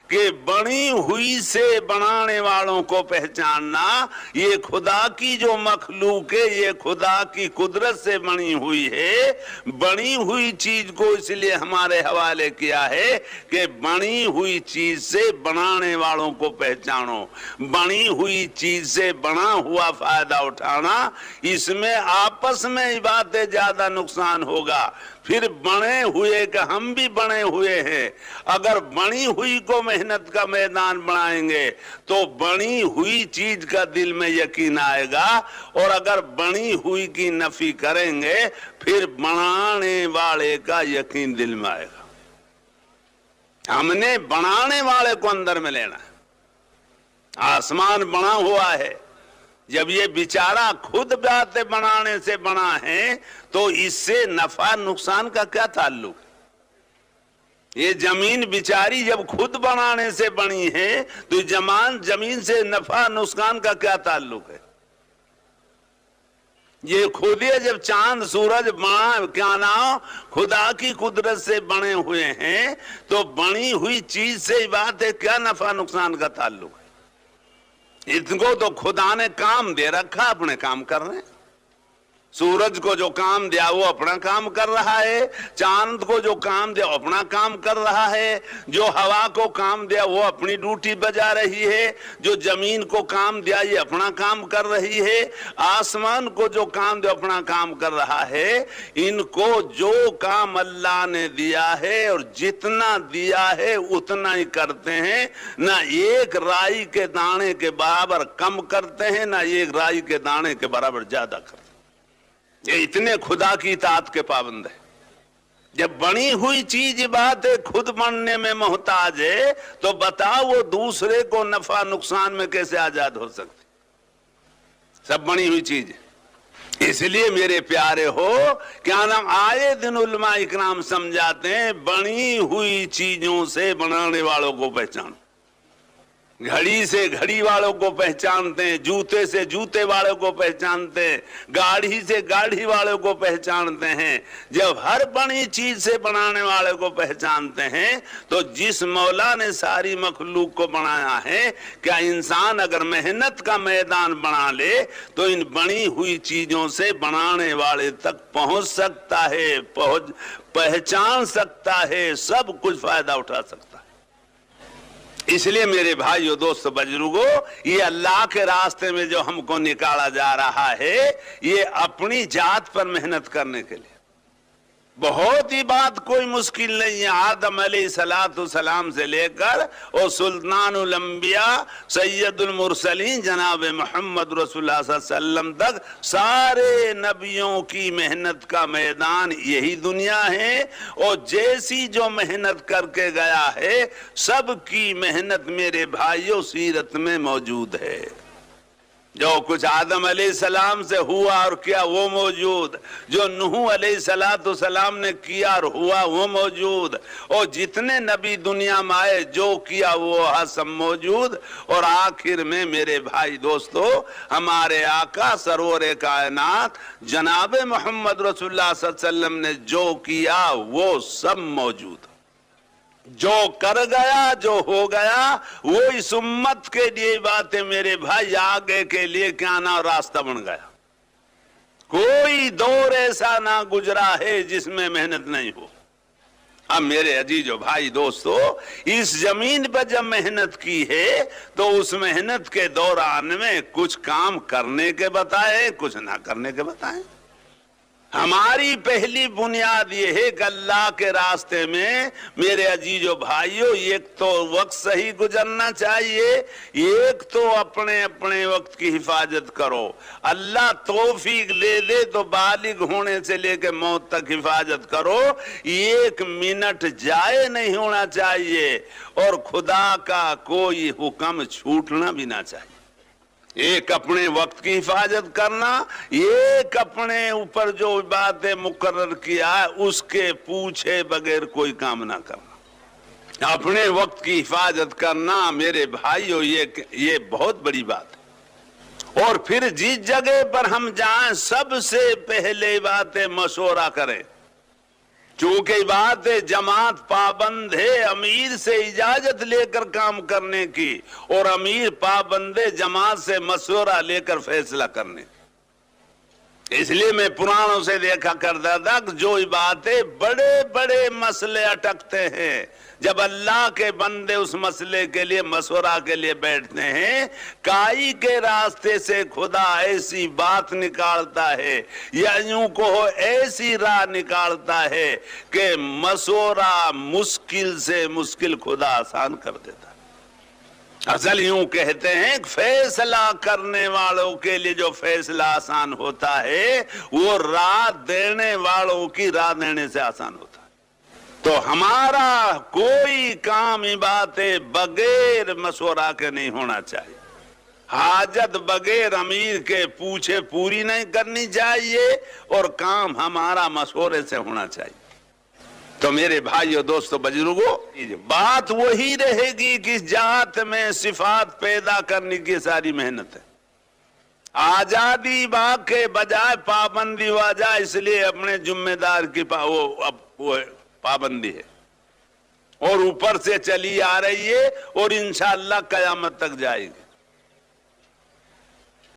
کہ بنی ہوئی سے بنانے والوں کو پہچاننا، یہ خدا کی جو مخلوق ہے یہ خدا کی قدرت سے بنی ہوئی ہے۔ بنی ہوئی چیز کو اس لیے ہمارے حوالے کیا ہے کہ بنی ہوئی چیز سے بنانے والوں کو پہچانو۔ بنی ہوئی چیز سے بنا ہوا فائدہ اٹھانا، اس میں آپس میں باتیں زیادہ نقصان ہوگا۔ پھر بنے ہوئے کہ ہم بھی بنے ہوئے ہیں، اگر بنی ہوئی کو محنت کا میدان بنائیں گے تو بنی ہوئی چیز کا دل میں یقین آئے گا، اور اگر بنی ہوئی کی نفی کریں گے پھر بنانے والے کا یقین دل میں آئے گا۔ ہم نے بنانے والے کو اندر میں لینا ہے۔ آسمان بنا ہوا ہے، جب یہ بیچارہ خود باتیں بنانے سے بنا ہے تو اس سے نفع نقصان کا کیا تعلق؟ یہ زمین بیچاری جب خود بنانے سے بنی ہے تو زمین سے نفع نقصان کا کیا تعلق ہے؟ یہ خود ہی جب چاند سورج بنا کیا نام خدا کی قدرت سے بنے ہوئے ہیں تو بنی ہوئی چیز سے بات ہے، کیا نفع نقصان کا تعلق ہے؟ ان کو تو خدا نے کام دے رکھا، اپنے کام کر رہے ہیں۔ سورج کو جو کام دیا وہ اپنا کام کر رہا ہے، چاند کو جو کام دیا اپنا کام کر رہا ہے، جو ہوا کو کام دیا وہ اپنی ڈیوٹی بجا رہی ہے، جو زمین کو کام دیا یہ اپنا کام کر رہی ہے، آسمان کو جو کام دیا اپنا کام کر رہا ہے۔ ان کو جو کام اللہ نے دیا ہے اور جتنا دیا ہے اتنا ہی کرتے ہیں، نہ ایک رائی کے دانے کے برابر کم کرتے ہیں، نہ ایک رائی کے دانے کے برابر زیادہ کرتے ہیں۔ یہ اتنے خدا کی اطاعت کے پابند ہے۔ جب بنی ہوئی چیز بات ہے خود بننے میں محتاج ہے تو بتاؤ وہ دوسرے کو نفع نقصان میں کیسے آزاد ہو سکتی؟ سب بنی ہوئی چیز ہے۔ اس لیے میرے پیارے ہو کیا نام آئے دن علماء اکرام سمجھاتے ہیں بنی ہوئی چیزوں سے بنانے والوں کو پہچانو۔ گھڑی سے گھڑی والوں کو پہچانتے ہیں، جوتے سے جوتے والوں کو پہچانتے ہیں، گاڑی سے گاڑی والوں کو پہچانتے ہیں۔ جب ہر بنی چیز سے بنانے والے کو پہچانتے ہیں تو جس مولا نے ساری مخلوق کو بنایا ہے، کیا انسان اگر محنت کا میدان بنا لے تو ان بنی ہوئی چیزوں سے بنانے والے تک پہنچ سکتا ہے، پہچان سکتا ہے، سب کچھ فائدہ اٹھا سکتا ہے۔ اس لیے میرے بھائیو دوستو بزرگو، یہ اللہ کے راستے میں جو ہم کو نکالا جا رہا ہے یہ اپنی ذات پر محنت کرنے کے لیے بہت ہی بات کوئی مشکل نہیں ہے۔ آدم علیہ السلام سے لے کر اور سلطان الانبیاء سید المرسلین جناب محمد رسول اللہ صلی اللہ علیہ وسلم تک سارے نبیوں کی محنت کا میدان یہی دنیا ہے، اور جیسی جو محنت کر کے گیا ہے سب کی محنت میرے بھائیوں سیرت میں موجود ہے۔ جو کچھ آدم علیہ السلام سے ہوا اور کیا وہ موجود، جو نوح علیہ السلام نے کیا اور ہوا وہ موجود، اور جتنے نبی دنیا میں آئے جو کیا وہ سب موجود۔ اور آخر میں میرے بھائی دوستو ہمارے آقا سرور کائنات جناب محمد رسول اللہ صلی اللہ علیہ وسلم نے جو کیا وہ سب موجود، جو کر گیا جو ہو گیا وہ اس امت کے لیے باتیں میرے بھائی آگے کے لیے کیا نہ راستہ بن گیا۔ کوئی دور ایسا نہ گزرا ہے جس میں محنت نہیں ہو۔ اب میرے عزیزو بھائی دوستو اس زمین پر جب محنت کی ہے تو اس محنت کے دوران میں کچھ کام کرنے کے بتائے، کچھ نہ کرنے کے بتائے۔ ہماری پہلی بنیاد یہ ہے کہ اللہ کے راستے میں میرے عزیزو بھائیو ایک تو وقت صحیح گزرنا چاہیے، ایک تو اپنے اپنے وقت کی حفاظت کرو۔ اللہ توفیق دے دے تو بالغ ہونے سے لے کے موت تک حفاظت کرو، ایک منٹ ضائع نہیں ہونا چاہیے، اور خدا کا کوئی حکم چھوٹنا بھی نہ چاہیے۔ ایک اپنے وقت کی حفاظت کرنا، ایک اپنے اوپر جو باتیں مقرر کیا ہے اس کے پوچھے بغیر کوئی کام نہ کرنا۔ اپنے وقت کی حفاظت کرنا میرے بھائیو یہ بہت بڑی بات ہے۔ اور پھر جس جگہ پر ہم جائیں سب سے پہلے باتیں مشورہ کریں، چونکہ بات جماعت پابند ہے امیر سے اجازت لے کر کام کرنے کی، اور امیر پابند ہے جماعت سے مشورہ لے کر فیصلہ کرنے کی۔ اس لیے میں پرانوں سے دیکھا کرتا تھا کہ جو باتیں بڑے بڑے مسئلے اٹکتے ہیں، جب اللہ کے بندے اس مسئلے کے لیے مشورہ کے لیے بیٹھتے ہیں، کائی کے راستے سے خدا ایسی بات نکالتا ہے یا یوں کہو ایسی راہ نکالتا ہے کہ مشورہ مشکل سے مشکل خدا آسان کر دیتا ہے۔ اصل یوں کہتے ہیں کہ فیصلہ کرنے والوں کے لیے جو فیصلہ آسان ہوتا ہے وہ راہ دینے والوں کی راہ دینے سے آسان ہوتا ہے۔ تو ہمارا کوئی کام باتیں بغیر مشورہ کے نہیں ہونا چاہیے، حاجت بغیر امیر کے پوچھے پوری نہیں کرنی چاہیے، اور کام ہمارا مشورے سے ہونا چاہیے۔ تو میرے بھائیو دوستو بزرگو، بات وہی رہے گی کہ اس جہات میں صفات پیدا کرنے کی ساری محنت ہے۔ آزادی باغ کے بجائے پابندی وجہ، اس لیے اپنے ذمہ دار کی پابندی ہے، اور اوپر سے چلی آ رہی ہے، اور انشاءاللہ قیامت تک جائے گی۔